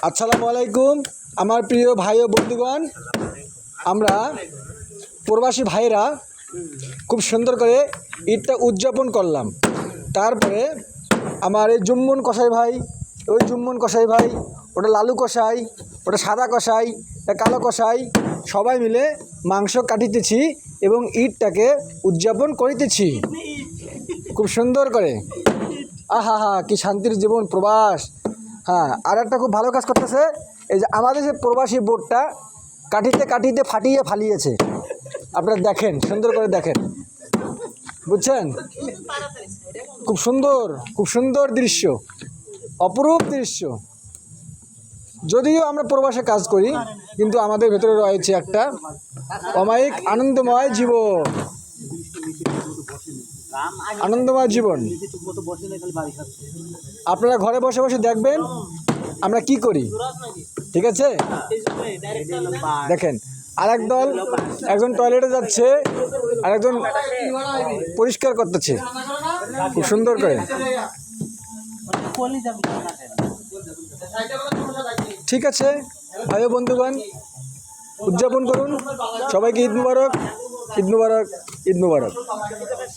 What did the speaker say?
আসসালামু আলাইকুম আমার প্রিয় ভাই ও বন্ধুগণ, আমরা প্রবাসী ভাইরা খুব সুন্দর করে ঈদটা উদযাপন করলাম। তারপরে আমার এই জুম্মন কসাই ভাই, ওই জুম্মন কসাই ভাই, ওটা লালু কসাই, ওটা সাদা কসাই, এটা কালো কসাই, সবাই মিলে মাংস কাটিতেছি এবং ঈদটাকে উদযাপন করিতেছি খুব সুন্দর করে। আহা হা, কি শান্তির জীবন প্রবাস। হ্যাঁ, আর একটা খুব ভালো কাজ করতেছে, এই যে আমাদের যে প্রবাসী বোর্ডটা কাটিতে কাটিতে ফাটিয়ে ফালিয়েছে, আপনারা দেখেন, সুন্দর করে দেখেন, বুঝছেন? খুব সুন্দর, খুব সুন্দর দৃশ্য, অপরূপ দৃশ্য। যদিও আমরা প্রবাসে কাজ করি, কিন্তু আমাদের ভেতরে রয়েছে একটা অমায়িক আনন্দময় জীবন, আনন্দময় জীবন। আপনারা ঘরে বসে বসে দেখবেন আমরা কি করি, ঠিক আছে? দেখেন, আরেক দল, একজন টয়লেটে যাচ্ছে, আরেকজন পরিষ্কার করতেছে খুব সুন্দর করে। ঠিক আছে ভাই ও বন্ধুগণ, উদযাপন করুন। সবাইকে ঈদ মুবারক, ঈদ মুবারক, ঈদ মুবারক।